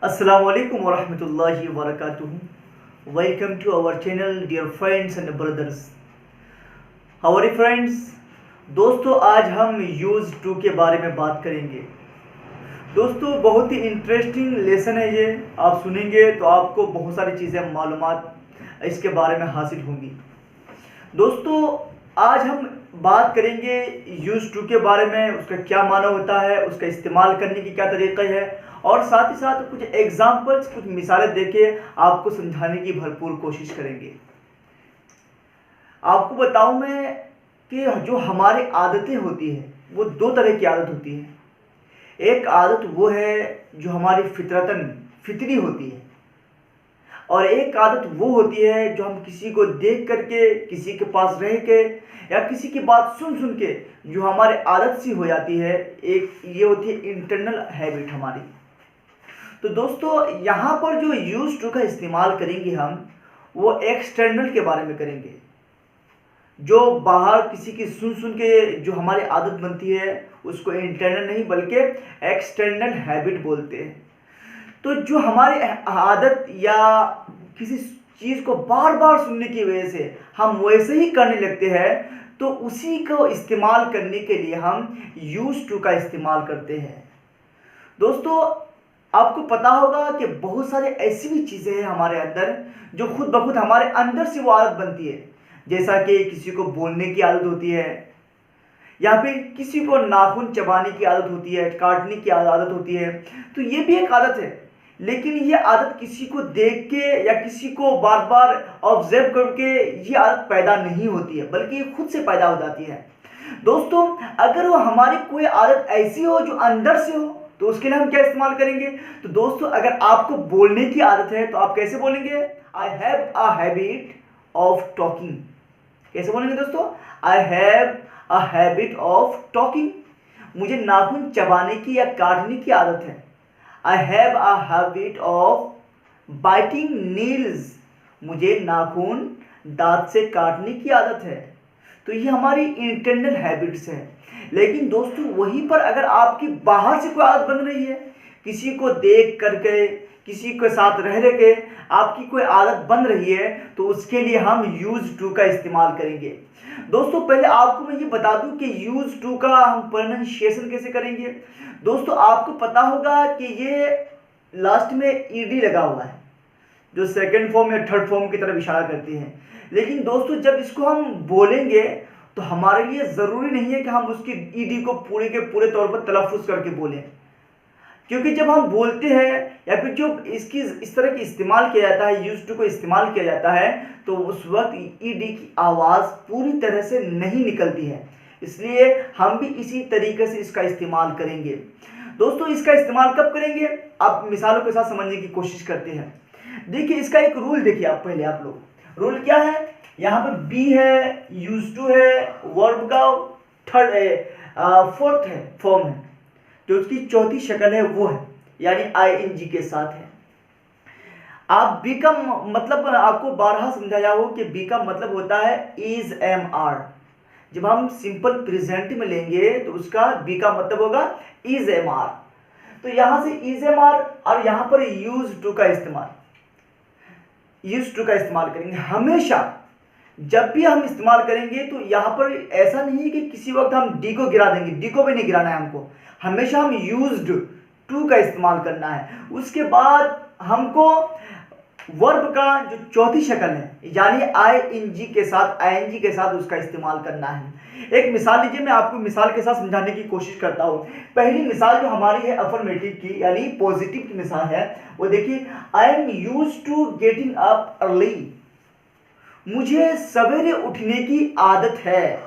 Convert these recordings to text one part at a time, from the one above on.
Assalamu alaikum wa rahmatullahi wa barakatuh. Welcome to our channel, dear friends and brothers. How are you friends? दोस्तों आज हम use to के बारे में बात करेंगे। दोस्तों बहुत ही इंटरेस्टिंग लेसन है ये, आप सुनेंगे तो आपको बहुत सारी चीज़ें मालूमात इसके बारे में हासिल होंगी। दोस्तों आज हम बात करेंगे यूज टू के बारे में, उसका क्या माना होता है, उसका इस्तेमाल करने की क्या तरीका है और साथ ही साथ कुछ एग्जाम्पल्स, कुछ मिसालें देके आपको समझाने की भरपूर कोशिश करेंगे। आपको बताऊं मैं कि जो हमारी आदतें होती हैं वो दो तरह की आदत होती है। एक आदत वो है जो हमारी फितरी होती है और एक आदत वो होती है जो हम किसी को देख करके, किसी के पास रह के या किसी की बात सुन सुन के जो हमारे आदत सी हो जाती है, एक ये होती है इंटरनल हैबिट हमारी। तो दोस्तों यहाँ पर जो यूज टू का इस्तेमाल करेंगे हम, वो एक्सटर्नल के बारे में करेंगे। जो बाहर किसी की सुन सुन के जो हमारी आदत बनती है उसको इंटरनल नहीं बल्कि एक्सटर्नल हैबिट बोलते हैं। तो जो हमारी आदत या किसी चीज़ को बार बार सुनने की वजह से हम वैसे ही करने लगते हैं, तो उसी को इस्तेमाल करने के लिए हम यूज टू का इस्तेमाल करते हैं। दोस्तों आपको पता होगा कि बहुत सारे ऐसी भी चीज़ें हैं हमारे अंदर जो खुद ब खुद हमारे अंदर से वो आदत बनती है। जैसा कि किसी को बोलने की आदत होती है, या फिर किसी को नाखून चबाने की आदत होती है, काटने की आदत होती है। तो ये भी एक आदत है, लेकिन ये आदत किसी को देख के या किसी को बार बार ऑब्जर्व करके ये आदत पैदा नहीं होती है, बल्कि ये खुद से पैदा हो जाती है। दोस्तों अगर वो हमारी कोई आदत ऐसी हो जो अंदर से हो, तो उसके लिए हम क्या इस्तेमाल करेंगे। तो दोस्तों अगर आपको बोलने की आदत है तो आप कैसे बोलेंगे? I have a habit of talking. कैसे बोलेंगे दोस्तों? I have a habit of talking. मुझे नाखून चबाने की या काटने की आदत है। I have a habit of biting Niels. मुझे नाखून दांत से काटने की आदत है। तो ये हमारी इंटरनल हैबिट्स है। लेकिन दोस्तों वहीं पर अगर आपकी बाहर से कोई आदत बन रही है, किसी को देख करके, किसी के साथ रह रह के आपकी कोई आदत बन रही है, तो उसके लिए हम यूज टू का इस्तेमाल करेंगे। दोस्तों पहले आपको मैं ये बता दूं कि यूज टू का हम प्रोनाउंसिएशन कैसे करेंगे। दोस्तों आपको पता होगा कि ये लास्ट में ईडी लगा हुआ है, जो सेकंड फॉर्म या थर्ड फॉर्म की तरफ इशारा करती है। लेकिन दोस्तों जब इसको हम बोलेंगे तो हमारे लिए ज़रूरी नहीं है कि हम उसकी ईडी को पूरे के पूरे तौर पर तलफ़ुज़ करके बोलें, क्योंकि जब हम बोलते हैं या फिर जो इसकी इस तरह की इस्तेमाल किया जाता है, यूज टू को इस्तेमाल किया जाता है, तो उस वक्त ईडी की आवाज़ पूरी तरह से नहीं निकलती है। इसलिए हम भी इसी तरीके से इसका इस्तेमाल करेंगे। दोस्तों इसका इस्तेमाल कब करेंगे, आप मिसालों के साथ समझने की कोशिश करते हैं। देखिए इसका एक रूल देखिए आप पहले, आप लोग रूल क्या है। यहाँ पर बी है, यूज टू है, वर्ब का थर्ड है, फोर्थ है फॉर्म है, जो उसकी चौथी शक्ल है वो है, यानी आईएनजी के साथ है। आप बी का मतलब आपको बारहा समझाया हो कि बी का मतलब होता है इज एम आर। जब हम सिंपल प्रेजेंट में लेंगे तो उसका बी का मतलब होगा इज एम आर। तो यहां से इज एम आर और यहां पर यूज टू का इस्तेमाल करेंगे। हमेशा जब भी हम इस्तेमाल करेंगे तो यहाँ पर ऐसा नहीं है कि किसी वक्त हम डी को गिरा देंगे, डी को भी नहीं गिराना है हमको। हमेशा हम यूज्ड टू का इस्तेमाल करना है। उसके बाद हमको वर्ब का जो चौथी शक्ल है, यानी आईएनजी के साथ उसका इस्तेमाल करना है। एक मिसाल लीजिए, मैं आपको मिसाल के साथ समझाने की कोशिश करता हूँ। पहली मिसाल जो हमारी है अफर्मेटिव की, यानी पॉजिटिव की मिसाल है, वो देखिए, I am used to getting up early. मुझे सवेरे उठने की आदत है।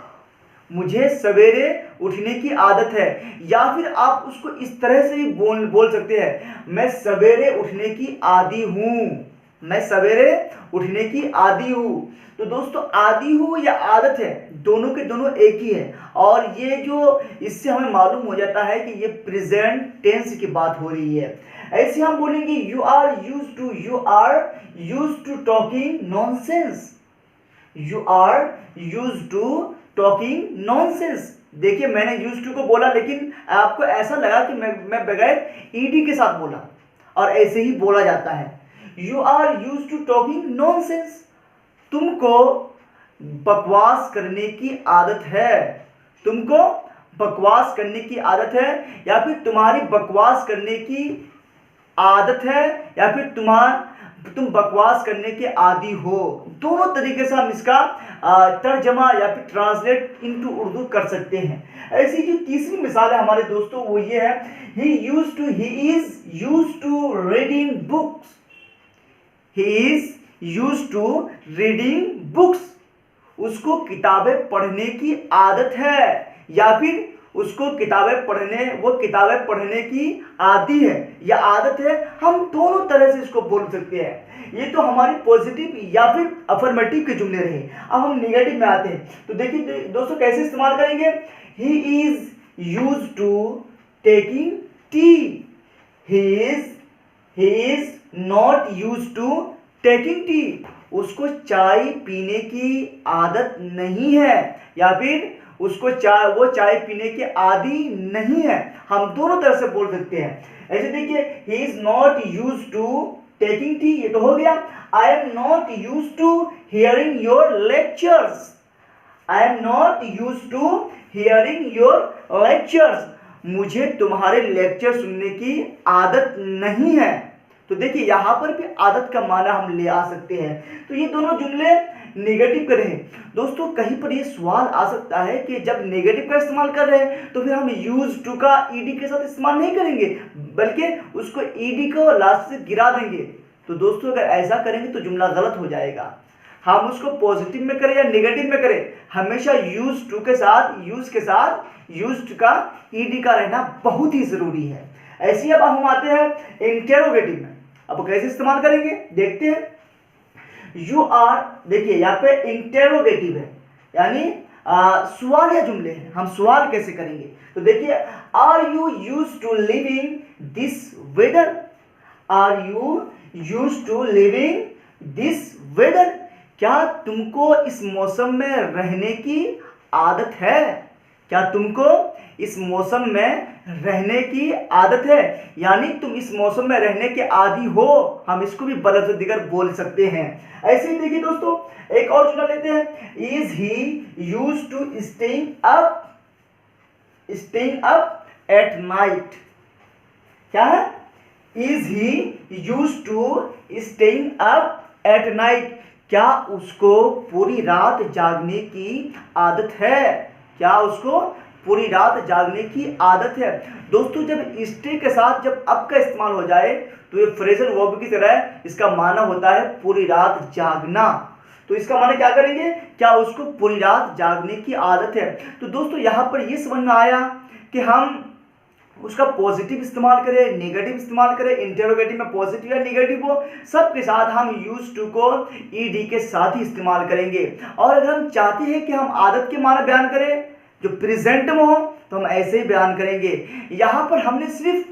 मुझे सवेरे उठने की आदत है। या फिर आप उसको इस तरह से भी बोल सकते हैं, मैं सवेरे उठने की आदी हूं। मैं सवेरे उठने की आदी हूं। तो दोस्तों आदी हूं या आदत है, दोनों के दोनों एक ही है। और ये जो इससे हमें मालूम हो जाता है कि ये प्रेजेंट टेंस की बात हो रही है। ऐसे हम बोलेंगे you are used to talking nonsense. You are used to talking nonsense. देखिए मैंने यूज्ड टू को बोला, लेकिन आपको ऐसा लगा कि मैं बगैर ईडी के साथ बोला। और ऐसे ही बोला जाता है। You are use to talking nonsense, तुमको बकवास करने की आदत है, तुमको बकवास करने की आदत है, या फिर तुम्हारी बकवास करने की आदत है, या फिर तुम बकवास करने के आदी हो। दोनों तरीके से हम इसका तर्जमा या फिर ट्रांसलेट इनटू उर्दू कर सकते हैं। ऐसी जो तीसरी मिसाल है हमारे दोस्तों वो ये है, he is use to reading books, he is use to reading books, उसको किताबें पढ़ने की आदत है, या फिर उसको किताबें पढ़ने की आदि है या आदत है। हम दोनों तरह से इसको बोल सकते हैं। ये तो हमारी पॉजिटिव या फिर अफर्मेटिव के जुमले रहे। अब हम नेगेटिव में आते हैं, तो देखिए दोस्तों कैसे इस्तेमाल करेंगे। He is use to taking tea, he is not use to taking tea, उसको चाय पीने की आदत नहीं है, या फिर वो चाय पीने के आदी नहीं है। हम दोनों तरह से बोल सकते हैं। ऐसे देखिए, he is not use to taking tea, ये तो हो गया। I am not use to hearing your lectures, I am not use to hearing your lectures, मुझे तुम्हारे लेक्चर सुनने की आदत नहीं है। तो देखिए यहां पर भी आदत का माना हम ले आ सकते हैं। तो ये दोनों जुमले नेगेटिव के रहे। दोस्तों कहीं पर ये सवाल आ सकता है कि जब नेगेटिव का इस्तेमाल कर रहे हैं तो फिर हम यूज टू का ईडी के साथ इस्तेमाल नहीं करेंगे, बल्कि उसको ईडी को लास्ट से गिरा देंगे। तो दोस्तों अगर ऐसा करेंगे तो जुमला गलत हो जाएगा। हम उसको पॉजिटिव में करें या नेगेटिव में करें, हमेशा यूज टू के साथ यूज का ईडी का रहना बहुत ही जरूरी है। ऐसे अब हम आते हैं इंटेरोगेटिव में। अब कैसे इस्तेमाल करेंगे देखते हैं। यू आर, देखिए यहाँ पे इंटेरोगेटिव है, यानी सवालिया जुमले हैं। हम सवाल कैसे करेंगे तो देखिए, are you use to living this weather, are you use to living this weather, क्या तुमको इस मौसम में रहने की आदत है, क्या तुमको इस मौसम में रहने की आदत है, यानी तुम इस मौसम में रहने के आदी हो। हम इसको भी बलद दिगर बोल सकते हैं। ऐसे ही देखिए दोस्तों एक और जुमला लेते हैं। Is he use to staying up at night, क्या है, is he use to staying up at night, क्या उसको पूरी रात जागने की आदत है, क्या उसको पूरी रात जागने की आदत है। दोस्तों जब स्टे के साथ जब अप का इस्तेमाल हो जाए तो ये फ्रेजल वर्ब की तरह इसका माना होता है पूरी रात जागना। तो इसका माना क्या करेंगे, क्या उसको पूरी रात जागने की आदत है। तो दोस्तों यहाँ पर ये समझ में आया कि हम उसका पॉजिटिव इस्तेमाल करें, नेगेटिव इस्तेमाल करें, इंटेरोगेटिव में पॉजिटिव या नेगेटिव हो, सबके साथ हम यूज टू को ईडी के साथ ही इस्तेमाल करेंगे। और अगर हम चाहते हैं कि हम आदत के माना बयान करें जो प्रेजेंट में हो तो हम ऐसे ही बयान करेंगे। यहाँ पर हमने सिर्फ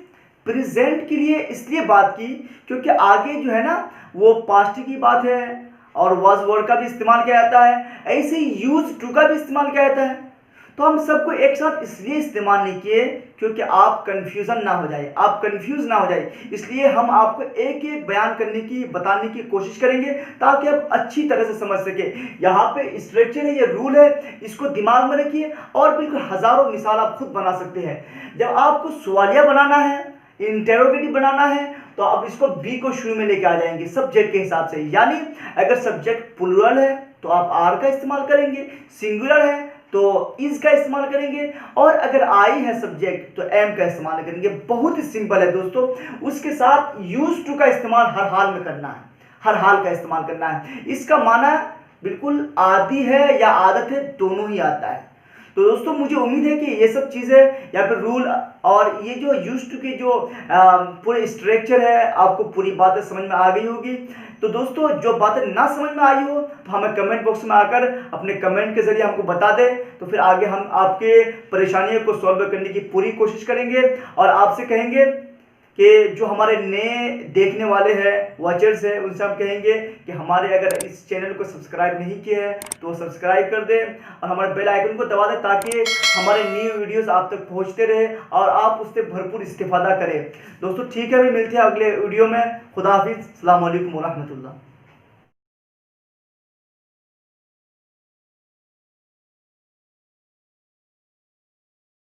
प्रेजेंट के लिए इसलिए बात की क्योंकि आगे जो है ना वो पास्ट की बात है और वाज वर्ड का भी इस्तेमाल किया जाता है, ऐसे ही यूज टू का भी इस्तेमाल किया जाता है। तो हम सबको एक साथ इसलिए इस्तेमाल नहीं किए क्योंकि आप कंफ्यूजन ना हो जाए, आप कंफ्यूज ना हो जाए, इसलिए हम आपको एक एक बयान करने की बताने की कोशिश करेंगे ताकि आप अच्छी तरह से समझ सके। यहाँ पे स्ट्रक्चर है, ये रूल है, इसको दिमाग में रखिए और बिल्कुल हजारों मिसाल आप खुद बना सकते हैं। जब आपको सवालिया बनाना है, इंटेरोगेटिव बनाना है, तो आप इसको बी को शुरू में लेके आ जाएंगे सब्जेक्ट के हिसाब से। यानी अगर सब्जेक्ट प्लूरल है तो आप आर का इस्तेमाल करेंगे, सिंगुलर है तो इज का इस्तेमाल करेंगे, और अगर आई है सब्जेक्ट तो एम का इस्तेमाल करेंगे। बहुत ही सिंपल है दोस्तों। उसके साथ यूज टू का इस्तेमाल हर हाल में करना है, हर हाल का इस्तेमाल करना है। इसका माना बिल्कुल आदि है या आदत है, दोनों ही आता है। तो दोस्तों मुझे उम्मीद है कि ये सब चीज़ें या फिर रूल और ये जो यूज टू के जो पूरे स्ट्रक्चर है आपको पूरी बातें समझ में आ गई होगी। तो दोस्तों जो बातें ना समझ में आई हो तो हमें कमेंट बॉक्स में आकर अपने कमेंट के जरिए हमको बता दें, तो फिर आगे हम आपके परेशानियों को सॉल्व करने की पूरी कोशिश करेंगे और आपसे कहेंगे कि जो हमारे नए देखने वाले हैं वॉचर्स हैं उनसे हम कहेंगे कि हमारे अगर इस चैनल को सब्सक्राइब नहीं किया है तो सब्सक्राइब कर दें और हमारे बेल आइकन को दबा दें ताकि हमारे न्यू वीडियोस आप तक पहुंचते रहे और आप उससे भरपूर इस्तेफादा करें। दोस्तों ठीक है, अभी मिलते हैं अगले वीडियो में। खुदा हाफिज़, अस्सलाम वालेकुम व रहमतुल्लाह।